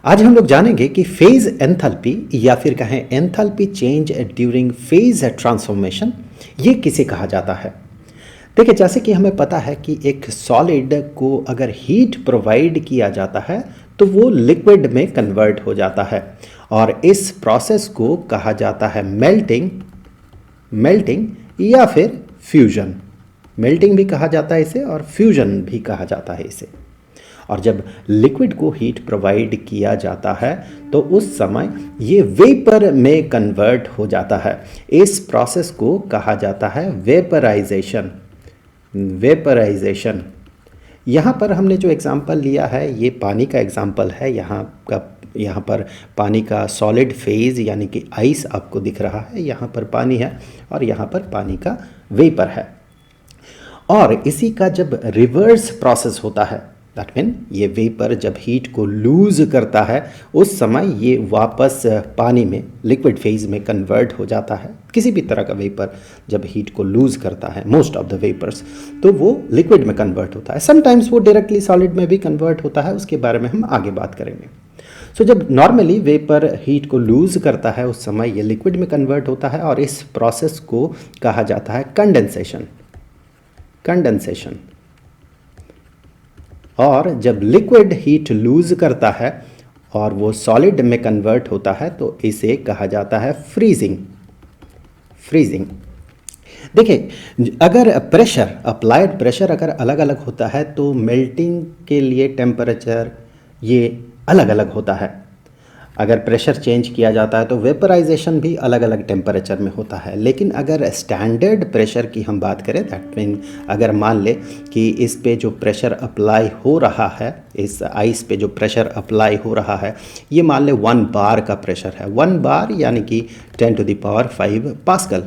आज हम लोग जानेंगे कि फेज एंथैल्पी या फिर कहें enthalpy change during phase transformation ये किसे कहा जाता है। देखिए, जैसे कि हमें पता है कि एक सॉलिड को अगर हीट प्रोवाइड किया जाता है तो वो लिक्विड में कन्वर्ट हो जाता है और इस प्रोसेस को कहा जाता है मेल्टिंग या फिर फ्यूजन। मेल्टिंग भी कहा जाता है इसे और फ्यूजन भी कहा जाता है इसे। और जब लिक्विड को हीट प्रोवाइड किया जाता है तो उस समय ये वेपर में कन्वर्ट हो जाता है। इस प्रोसेस को कहा जाता है वेपराइजेशन। यहाँ पर हमने जो एग्जांपल लिया है ये पानी का एग्जांपल है। यहाँ पर पानी का सॉलिड फेज यानी कि आइस आपको दिख रहा है, यहाँ पर पानी है और यहाँ पर पानी का वेपर है। और इसी का जब रिवर्स प्रोसेस होता है, दैट मीन ये वेपर जब हीट को लूज करता है उस समय ये वापस पानी में लिक्विड फेज में कन्वर्ट हो जाता है। किसी भी तरह का वेपर जब हीट को लूज करता है, मोस्ट ऑफ द वेपर्स, तो वो लिक्विड में कन्वर्ट होता है। समटाइम्स वो डायरेक्टली सॉलिड में भी कन्वर्ट होता है, उसके बारे में हम आगे बात करेंगे। सो जब नॉर्मली वेपर हीट को लूज करता है उस समय ये लिक्विड में कन्वर्ट होता है और इस प्रोसेस को कहा जाता है कंडेंसेशन। और जब लिक्विड हीट लूज करता है और वो सॉलिड में कन्वर्ट होता है तो इसे कहा जाता है फ्रीजिंग। देखिए, अगर अप्लाइड प्रेशर अगर अलग अलग होता है तो मेल्टिंग के लिए टेम्परेचर ये अलग अलग होता है। अगर प्रेशर चेंज किया जाता है तो वेपराइजेशन भी अलग अलग टेम्परेचर में होता है। लेकिन अगर स्टैंडर्ड प्रेशर की हम बात करें, दैट मीन अगर मान ले कि इस पे जो प्रेशर अप्लाई हो रहा है, इस आइस पे जो प्रेशर अप्लाई हो रहा है, ये मान ले 1 बार का प्रेशर है। 1 बार यानी कि 10⁵ पास्कल।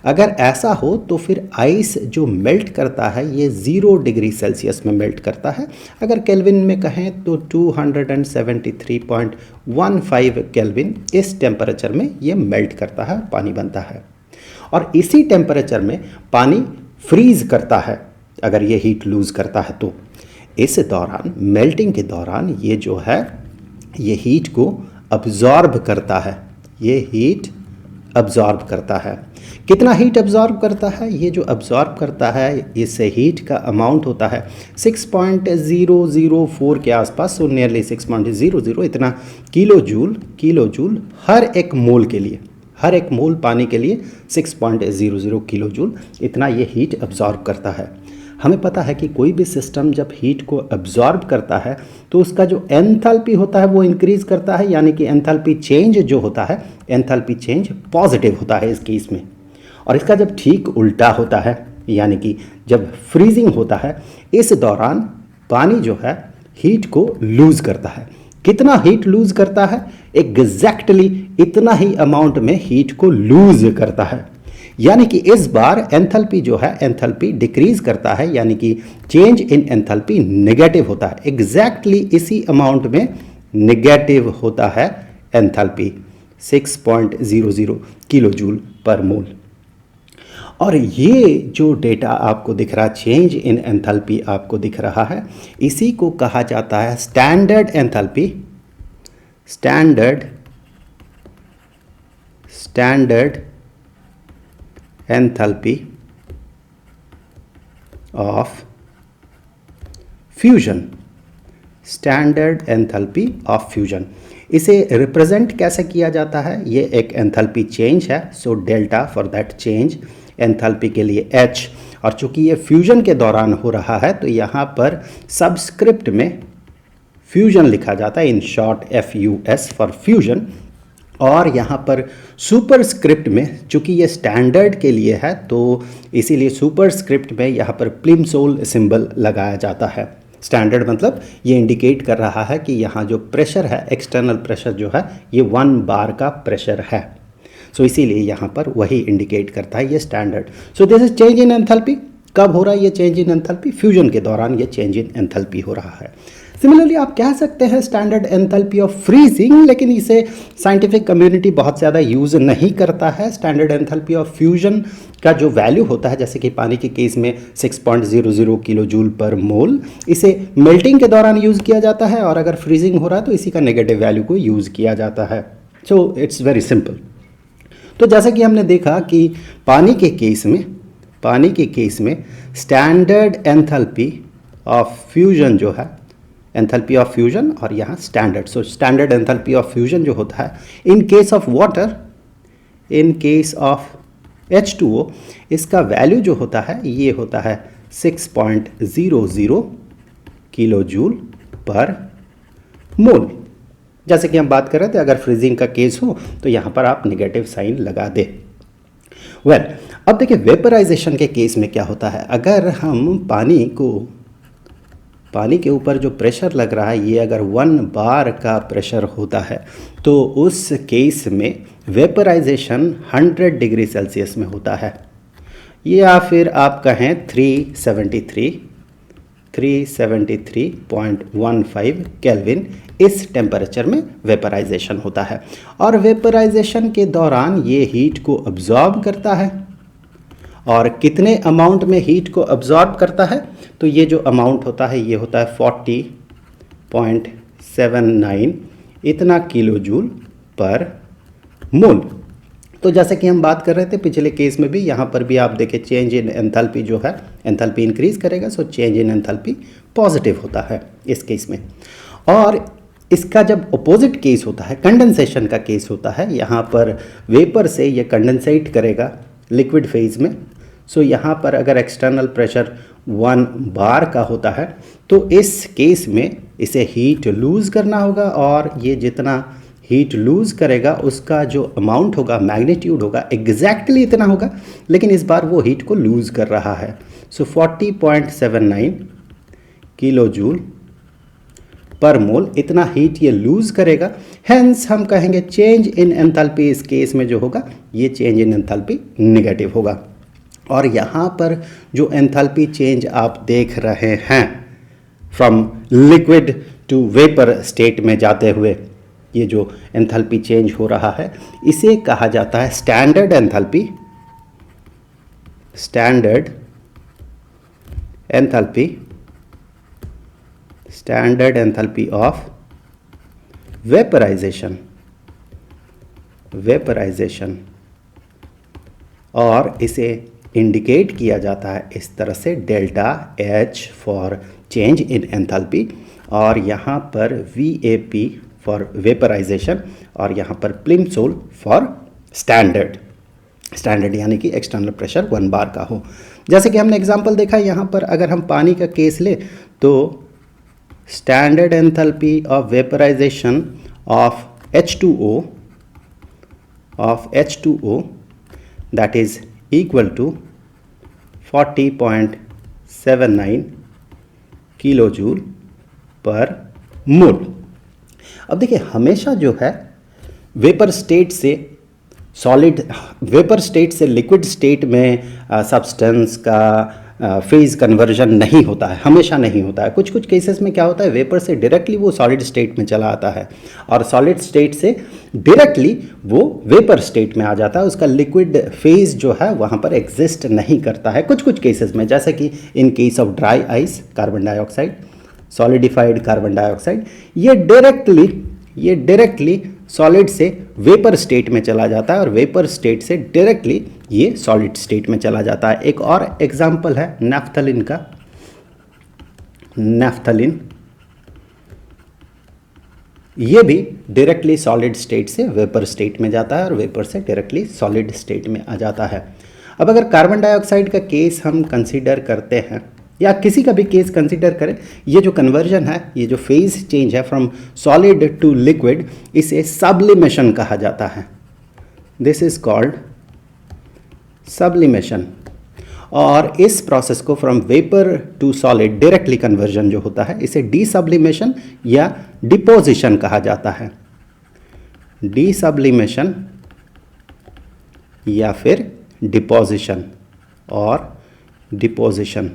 अगर ऐसा हो तो फिर आइस जो मेल्ट करता है ये 0 डिग्री सेल्सियस में मेल्ट करता है। अगर केल्विन में कहें तो 273.15 केल्विन, इस टेम्परेचर में ये मेल्ट करता है, पानी बनता है। और इसी टेम्परेचर में पानी फ्रीज करता है अगर ये हीट लूज करता है तो। इस दौरान मेल्टिंग के दौरान ये जो है ये हीट को अब्जॉर्ब करता है। ये हीट अब्जॉर्ब करता है। कितना हीट अब्जॉर्ब करता है? ये जो अब्जॉर्ब करता है इससे हीट का अमाउंट होता है 6.004 के आसपास, सो नियरली 6.00 इतना किलो जूल हर एक मोल के लिए। हर एक मोल पानी के लिए 6.00 किलो जूल इतना ये हीट अब्जॉर्ब करता है। हमें पता है कि कोई भी सिस्टम जब हीट को अब्जॉर्ब करता है तो उसका जो एंथैल्पी होता है वो इंक्रीज करता है, यानी कि एंथैल्पी चेंज जो होता है, एंथैल्पी चेंज पॉजिटिव होता है इस केस में। और इसका जब ठीक उल्टा होता है, यानी कि जब फ्रीजिंग होता है, इस दौरान पानी जो है हीट को लूज करता है। कितना हीट लूज करता है? एग्जैक्टली इतना ही अमाउंट में हीट को लूज करता है। यानी कि इस बार एंथैल्पी जो है एंथैल्पी डिक्रीज करता है, यानी कि चेंज इन एंथैल्पी नेगेटिव होता है। एग्जैक्टली इसी अमाउंट में नेगेटिव होता है एंथैल्पी 6.00 किलो जूल पर मोल। और ये जो डेटा आपको दिख रहा है, चेंज इन एंथैल्पी आपको दिख रहा है, इसी को कहा जाता है standard enthalpy. Standard enthalpy of fusion. Standard enthalpy of fusion. इसे रिप्रेजेंट कैसे किया जाता है? ये एक एंथैल्पी चेंज है, so delta for that change, enthalpy के लिए H। और चूंकि ये फ्यूजन के दौरान हो रहा है तो यहाँ पर सबस्क्रिप्ट में फ्यूजन लिखा जाता है, in short FUS for fusion. और यहाँ पर सुपरस्क्रिप्ट में, चूंकि ये स्टैंडर्ड के लिए है तो इसीलिए सुपरस्क्रिप्ट में यहाँ पर प्लिमसोल सिंबल लगाया जाता है। स्टैंडर्ड मतलब ये इंडिकेट कर रहा है कि यहाँ जो प्रेशर है, एक्सटर्नल प्रेशर जो है, ये 1 बार का प्रेशर है। सो इसीलिए यहाँ पर वही इंडिकेट करता है ये standard. So this is change in enthalpy. कब हो रहा है ये चेंज इन एंथैल्पी? फ्यूजन के दौरान ये चेंज इन एंथैल्पी हो रहा है। सिमिलरली आप कह सकते हैं स्टैंडर्ड एंथैल्पी ऑफ फ्रीजिंग, लेकिन इसे साइंटिफिक कम्युनिटी बहुत ज़्यादा यूज़ नहीं करता है। स्टैंडर्ड एंथैल्पी ऑफ फ्यूजन का जो वैल्यू होता है, जैसे कि पानी के केस में 6.00 किलो जूल पर मोल, इसे मेल्टिंग के दौरान यूज़ किया जाता है, और अगर फ्रीजिंग हो रहा है तो इसी का नेगेटिव वैल्यू को यूज़ किया जाता है। So it's very simple. तो जैसे कि हमने देखा कि पानी के केस में स्टैंडर्ड एंथैल्पी ऑफ फ्यूजन जो है, एंथैल्पी ऑफ फ्यूजन और यहाँ standard, so standard enthalpy of fusion जो होता है in case of water, in case of H2O, इसका वैल्यू जो होता है ये होता है 6.00 किलो जूल पर मोल। जैसे कि हम बात कर रहे थे, अगर फ्रीजिंग का केस हो तो यहाँ पर आप नेगेटिव साइन लगा दे। वेल, अब देखिए वेपराइजेशन के केस में क्या होता है। अगर हम पानी के ऊपर जो प्रेशर लग रहा है ये अगर 1 बार का प्रेशर होता है तो उस केस में वेपराइजेशन 100 डिग्री सेल्सियस में होता है, या फिर आप कहें 373.15 केल्विन, इस टेम्परेचर में वेपराइजेशन होता है। और वेपराइजेशन के दौरान ये हीट को अब्जॉर्ब करता है, और कितने अमाउंट में हीट को अब्जॉर्ब करता है, तो ये जो अमाउंट होता है ये होता है 40.79 इतना किलो जूल पर मोल। तो जैसे कि हम बात कर रहे थे पिछले केस में भी, यहाँ पर भी आप देखें चेंज इन एंथैल्पी जो है, एंथैल्पी इंक्रीज करेगा, so change in enthalpy positive होता है इस केस में। और इसका जब अपोजिट केस होता है, कंडेंसेशन का केस होता है, यहाँ पर वेपर से ये कंडेंसेट करेगा लिक्विड फेज में। सो यहाँ पर अगर एक्सटर्नल प्रेशर 1 बार का होता है तो इस केस में इसे हीट लूज़ करना होगा, और ये जितना हीट लूज़ करेगा उसका जो अमाउंट होगा, मैग्नीट्यूड होगा, एग्जैक्टली इतना होगा, लेकिन इस बार वो हीट को लूज़ कर रहा है। सो 40.79 किलो जूल पर मोल इतना हीट ये लूज़ करेगा। हेंस हम कहेंगे चेंज इन एंथैल्पी इस केस में जो होगा ये चेंज इन एंथैल्पी नेगेटिव होगा। और यहाँ पर जो एंथैल्पी चेंज आप देख रहे हैं from liquid to vapour state में जाते हुए, ये जो एंथैल्पी चेंज हो रहा है इसे कहा जाता है standard enthalpy. Standard enthalpy of vaporisation, और इसे इंडिकेट किया जाता है इस तरह से delta H for change in enthalpy, और यहाँ पर VAP फॉर वेपराइजेशन, और यहाँ पर प्लिमसोल फॉर स्टैंडर्ड यानी कि एक्सटर्नल प्रेशर 1 बार का हो। जैसे कि हमने एग्जांपल देखा यहाँ पर, अगर हम पानी का केस ले तो standard enthalpy of vaporisation of H2O that is equal to 40.79 kilo joule per mole. अब देखिए हमेशा जो है वेपर स्टेट से लिक्विड स्टेट में सब्सटेंस का फेज कन्वर्जन नहीं होता है, हमेशा नहीं होता है। कुछ कुछ केसेस में क्या होता है, वेपर से डायरेक्टली वो सॉलिड स्टेट में चला आता है, और सॉलिड स्टेट से डायरेक्टली वो वेपर स्टेट में आ जाता है, उसका लिक्विड फेज जो है वहाँ पर एग्जिस्ट नहीं करता है कुछ कुछ केसेस में। जैसे कि in case of dry ice, carbon dioxide, solidified carbon dioxide, ये डायरेक्टली सॉलिड से वेपर स्टेट में चला जाता है, और वेपर स्टेट से डायरेक्टली ये सॉलिड स्टेट में चला जाता है। एक और एग्जांपल है नैफ्थलीन का। नैफ्थलीन ये भी डायरेक्टली सॉलिड स्टेट से वेपर स्टेट में जाता है, और वेपर से डायरेक्टली सॉलिड स्टेट में आ जाता है। अब अगर कार्बन डाइऑक्साइड का केस हम कंसीडर करते हैं, या किसी का भी केस कंसीडर करें, ये जो कन्वर्जन है, ये जो फेज चेंज है फ्रॉम सॉलिड टू लिक्विड, इसे सब्लिमेशन कहा जाता है। This is called sublimation. और इस प्रोसेस को from vapour to solid directly conversion जो होता है, इसे डीसब्लिमेशन या डिपोजिशन कहा जाता है। डीसब्लिमेशन या फिर डिपोजिशन और डिपोजिशन।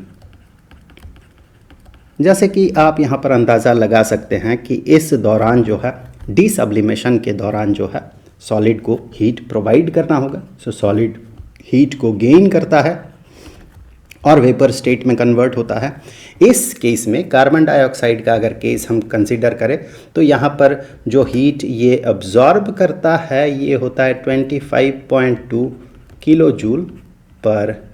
जैसे कि आप यहाँ पर अंदाज़ा लगा सकते हैं कि इस दौरान जो है डीसब्लिमेशन के दौरान जो है सॉलिड को हीट प्रोवाइड करना होगा। सो सॉलिड हीट को गेन करता है और वेपर स्टेट में कन्वर्ट होता है। इस केस में कार्बन डाइऑक्साइड का अगर केस हम कंसीडर करें तो यहाँ पर जो हीट ये अब्जॉर्ब करता है ये होता है 25.2 किलो जूल पर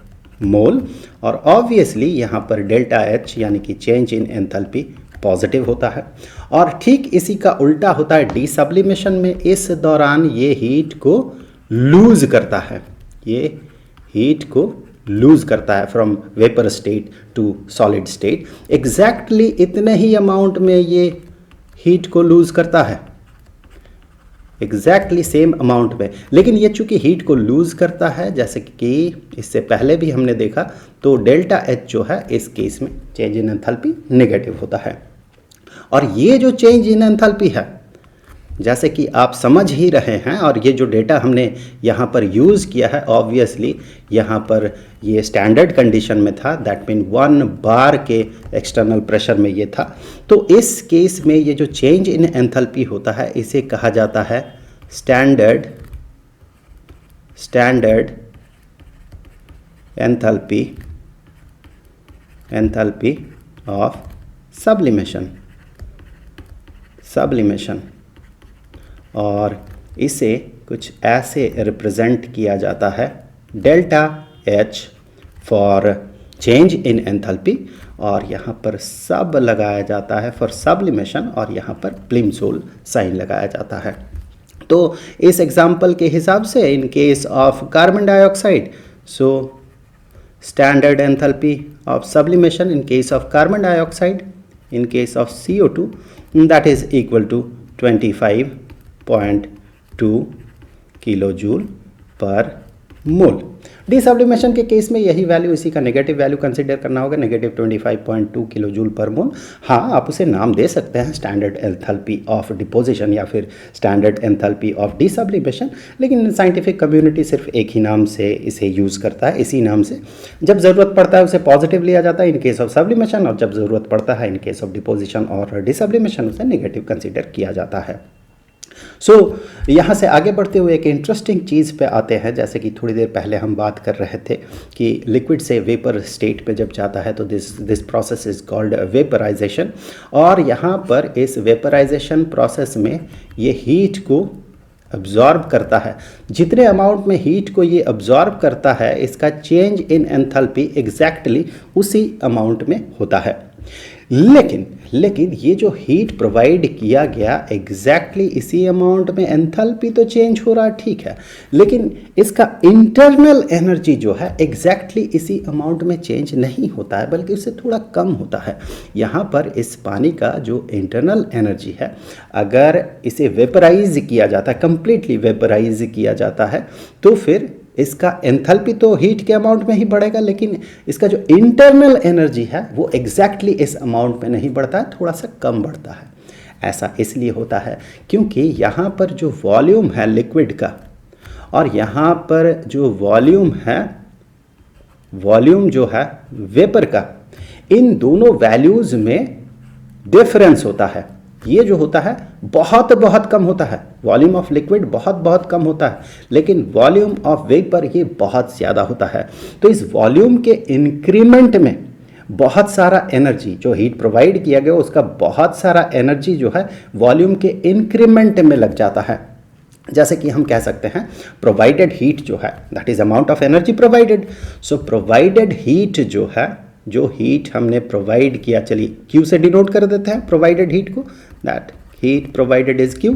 मोल, और ऑब्वियसली यहाँ पर डेल्टा एच यानी कि चेंज इन एंथैल्पी पॉजिटिव होता है। और ठीक इसी का उल्टा होता है डीसब्लिमेशन में। इस दौरान ये हीट को लूज करता है, ये हीट को लूज करता है from vapour state to solid state. Exactly इतने ही अमाउंट में ये हीट को लूज करता है, एग्जैक्टली सेम अमाउंट में। लेकिन ये चूंकि हीट को लूज करता है, जैसे कि इससे पहले भी हमने देखा, तो डेल्टा एच जो है इस केस में चेंज इन एंथैल्पी नेगेटिव होता है। और ये जो चेंज इन एंथैल्पी है, जैसे कि आप समझ ही रहे हैं, और ये जो डेटा हमने यहाँ पर यूज़ किया है, ऑब्वियसली यहाँ पर ये स्टैंडर्ड कंडीशन में था, दैट मीन 1 बार के एक्सटर्नल प्रेशर में ये था। तो इस केस में ये जो चेंज इन एंथैल्पी होता है इसे कहा जाता है स्टैंडर्ड एंथैल्पी ऑफ सब्लिमेशन, और इसे कुछ ऐसे रिप्रेजेंट किया जाता है delta H for change in enthalpy, और यहाँ पर सब लगाया जाता है फॉर सब्लिमेशन, और यहाँ पर प्लिमसोल साइन लगाया जाता है। तो इस एग्जाम्पल के हिसाब से in case of carbon dioxide, so standard enthalpy of sublimation in case of carbon dioxide, in case of CO2, that is equal to 25.2 kilojoule पर मोल। डिसब्लिमेशन के केस में यही वैल्यू, इसी का नेगेटिव वैल्यू कंसीडर करना होगा, नेगेटिव 25.2 किलोजूल पर मोल। हाँ, आप उसे नाम दे सकते हैं स्टैंडर्ड एंथैल्पी ऑफ डिपोजिशन या फिर स्टैंडर्ड एंथैल्पी ऑफ डिसब्लिमेशन, लेकिन साइंटिफिक कम्युनिटी सिर्फ एक ही नाम से इसे यूज़ करता है, इसी नाम से। जब ज़रूरत पड़ता है उसे पॉजिटिव लिया जाता है इन केस ऑफ सब्लिमेशन, और जब ज़रूरत पड़ता है इन केस ऑफ डिपोजिशन और डिसब्लिमेशन उसे नेगेटिव कंसिडर किया जाता है। यहाँ से आगे बढ़ते हुए एक इंटरेस्टिंग चीज़ पे आते हैं। जैसे कि थोड़ी देर पहले हम बात कर रहे थे कि लिक्विड से वेपर स्टेट पे जब जाता है तो this process is called vaporisation, और यहाँ पर इस वेपराइजेशन प्रोसेस में ये हीट को अब्जॉर्ब करता है। जितने अमाउंट में हीट को ये अब्जॉर्ब करता है, इसका चेंज इन एंथैल्पी एग्जैक्टली उसी अमाउंट में होता है। लेकिन ये जो हीट प्रोवाइड किया गया एग्जैक्टली इसी अमाउंट में एंथैल्पी तो चेंज हो रहा है, ठीक है, लेकिन इसका इंटरनल एनर्जी जो है एग्जैक्टली इसी अमाउंट में चेंज नहीं होता है, बल्कि उससे थोड़ा कम होता है। यहाँ पर इस पानी का जो इंटरनल एनर्जी है, अगर इसे वेपराइज किया जाता है, कंप्लीटली वेपराइज किया जाता है, तो फिर इसका एंथैल्पी तो हीट के अमाउंट में ही बढ़ेगा, लेकिन इसका जो इंटरनल एनर्जी है वो एग्जैक्टली इस अमाउंट में नहीं बढ़ता है, थोड़ा सा कम बढ़ता है। ऐसा इसलिए होता है क्योंकि यहाँ पर जो वॉल्यूम है लिक्विड का और यहाँ पर जो वॉल्यूम जो है वेपर का, इन दोनों वैल्यूज़ में डिफरेंस होता है। ये जो होता है बहुत कम होता है, वॉल्यूम ऑफ लिक्विड बहुत कम होता है, लेकिन वॉल्यूम ऑफ वेपर ये बहुत ज़्यादा होता है। तो इस वॉल्यूम के इंक्रीमेंट में बहुत सारा एनर्जी जो हीट प्रोवाइड किया गया उसका बहुत सारा एनर्जी जो है वॉल्यूम के इंक्रीमेंट में लग जाता है। जैसे कि हम कह सकते हैं प्रोवाइडेड हीट जो है that is amount of energy provided. So provided heat जो है, जो हीट हमने प्रोवाइड किया, चलिए Q से डिनोट कर देते हैं प्रोवाइडेड हीट को, that heat provided is Q।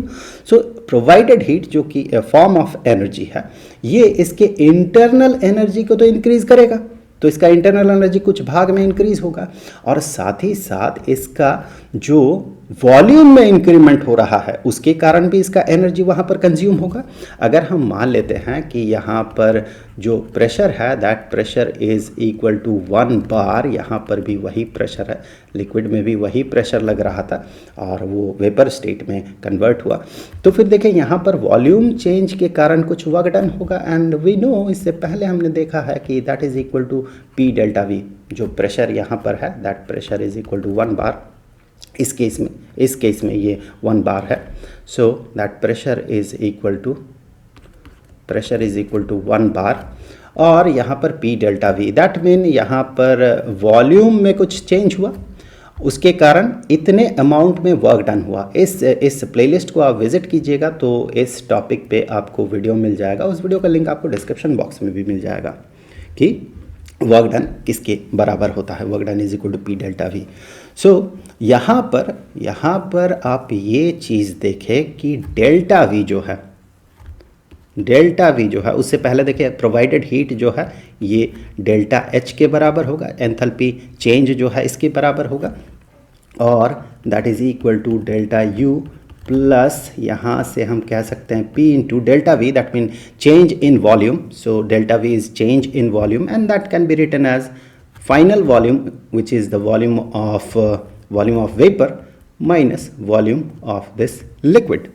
So provided heat जो कि फॉर्म ऑफ एनर्जी है, ये इसके इंटरनल एनर्जी को तो इंक्रीज करेगा, तो इसका इंटरनल एनर्जी कुछ भाग में इंक्रीज होगा, और साथ ही साथ इसका जो वॉल्यूम में इंक्रीमेंट हो रहा है उसके कारण भी इसका एनर्जी वहाँ पर कंज्यूम होगा। अगर हम मान लेते हैं कि यहाँ पर जो प्रेशर है that pressure is equal to 1 bar, यहाँ पर भी वही प्रेशर है, लिक्विड में भी वही प्रेशर लग रहा था और वो वेपर स्टेट में कन्वर्ट हुआ, तो फिर देखें यहाँ पर वॉल्यूम चेंज के कारण कुछ वर्क डन होगा। एंड वी नो, इससे पहले हमने देखा है कि that is equal to P delta V, जो प्रेशर यहाँ पर है that pressure is equal to 1 bar. इस केस में ये 1 बार है, so that pressure is equal to 1 bar. और यहाँ पर P delta V, that mean यहाँ पर वॉल्यूम में कुछ चेंज हुआ, उसके कारण इतने अमाउंट में वर्क डन हुआ। इस प्लेलिस्ट को आप विज़िट कीजिएगा तो इस टॉपिक पे आपको वीडियो मिल जाएगा, उस वीडियो का लिंक आपको डिस्क्रिप्शन बॉक्स में भी मिल जाएगा कि वर्क डन किसके बराबर होता है, work done is equal to P delta V। So यहाँ पर आप ये चीज़ देखें कि डेल्टा V जो है उससे पहले देखिए प्रोवाइडेड हीट जो है ये डेल्टा H के बराबर होगा, एंथैल्पी चेंज जो है इसके बराबर होगा, और that is equal to delta U plus यहाँ से हम कह सकते हैं P into delta V, that mean change in volume. So delta V is change in volume and that can be written as final volume which is the volume of vapour minus volume of this liquid.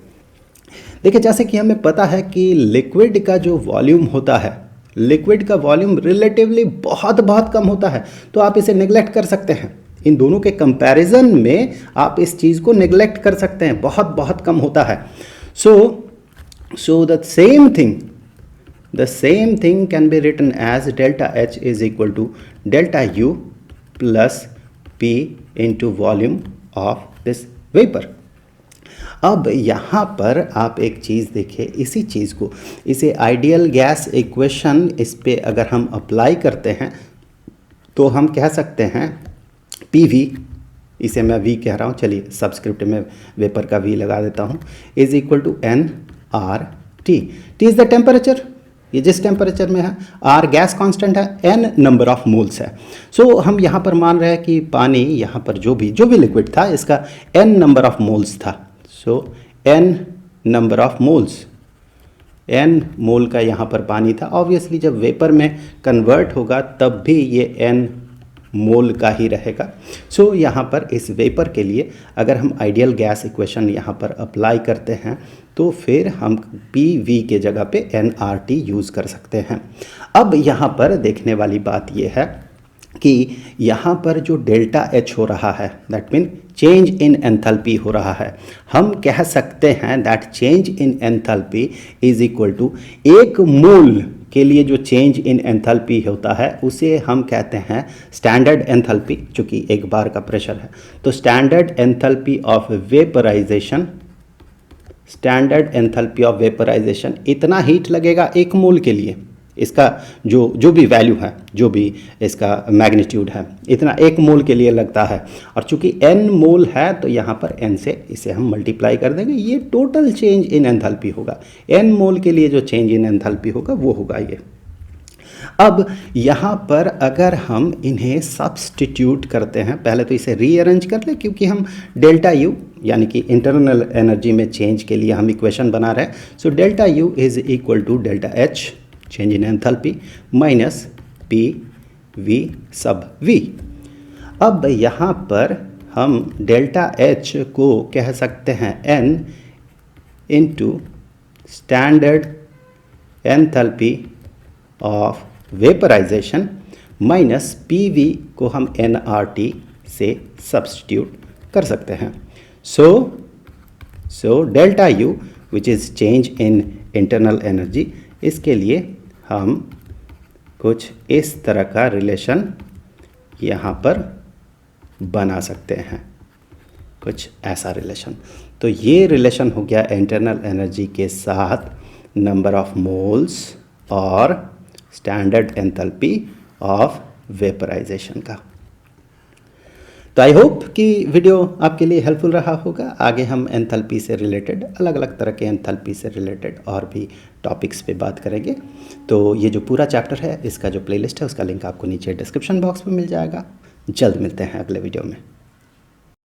देखिए जैसे कि हमें पता है कि liquid का जो volume होता है, लिक्विड का वॉल्यूम रिलेटिवली बहुत कम होता है, तो आप इसे नेग्लेक्ट कर सकते हैं। इन दोनों के कंपैरिजन में आप इस चीज़ को नेग्लेक्ट कर सकते हैं, बहुत कम होता है। So the same thing can be written as delta H is equal to delta U plus P into volume of this vapour. अब यहाँ पर आप एक चीज़ देखिए, इसी चीज़ को, इसे आइडियल गैस इक्वेशन इस पे अगर हम अप्लाई करते हैं तो हम कह सकते हैं PV, इसे मैं V कह रहा हूँ, चलिए सबस्क्रिप्ट में वेपर का V लगा देता हूँ, is equal to nRT। T is the temperature, ये जिस टेम्परेचर में है, R गैस कांस्टेंट है, N नंबर ऑफ मोल्स है। सो हम यहाँ पर मान रहे हैं कि पानी यहाँ पर जो भी लिक्विड था इसका N नंबर ऑफ मोल्स था। सो N number of moles, N मोल का यहाँ पर पानी था। ऑब्वियसली जब वेपर में कन्वर्ट होगा तब भी ये N मोल का ही रहेगा। सो यहाँ पर इस वेपर के लिए अगर हम आइडियल गैस इक्वेशन यहाँ पर अप्लाई करते हैं तो फिर हम PV के जगह पे nRT यूज़ कर सकते हैं। अब यहाँ पर देखने वाली बात यह है कि यहाँ पर जो डेल्टा H हो रहा है that mean change in enthalpy हो रहा है, हम कह सकते हैं that change in enthalpy is equal to एक मोल के लिए जो चेंज इन एंथैल्पी होता है उसे हम कहते हैं स्टैंडर्ड एंथैल्पी, चूँकि 1 बार का प्रेशर है तो स्टैंडर्ड एंथैल्पी ऑफ वेपराइजेशन इतना हीट लगेगा 1 मोल के लिए। इसका जो भी वैल्यू है, जो भी इसका मैग्नीट्यूड है, इतना 1 मोल के लिए लगता है। और चूंकि n मोल है तो यहाँ पर n से इसे हम मल्टीप्लाई कर देंगे, ये टोटल चेंज इन एंथैल्पी होगा। n मोल के लिए जो चेंज इन एंथैल्पी होगा वो होगा ये। अब यहाँ पर अगर हम इन्हें सब्स्टिट्यूट करते हैं, पहले तो इसे रीअरेंज कर ले क्योंकि हम डेल्टा U यानी कि इंटरनल एनर्जी में चेंज के लिए हम इक्वेशन बना रहे हैं। So delta U is equal to delta H change in enthalpy minus PV सब V। अब यहाँ पर हम डेल्टा H को कह सकते हैं N into standard enthalpy of vaporisation minus PV को हम nRT से सब्स्टिट्यूट कर सकते हैं। So delta U which is change in internal energy, इसके लिए हम कुछ इस तरह का रिलेशन यहाँ पर बना सकते हैं, कुछ ऐसा रिलेशन। तो ये रिलेशन हो गया इंटरनल एनर्जी के साथ नंबर ऑफ मोल्स और स्टैंडर्ड एंथैल्पी ऑफ वेपराइजेशन का। तो आई होप कि वीडियो आपके लिए हेल्पफुल रहा होगा। आगे हम एंथैल्पी से रिलेटेड, अलग अलग तरह के एंथैल्पी से रिलेटेड और भी टॉपिक्स पे बात करेंगे। तो ये जो पूरा चैप्टर है इसका जो प्लेलिस्ट है उसका लिंक आपको नीचे डिस्क्रिप्शन बॉक्स में मिल जाएगा। जल्द मिलते हैं अगले वीडियो में।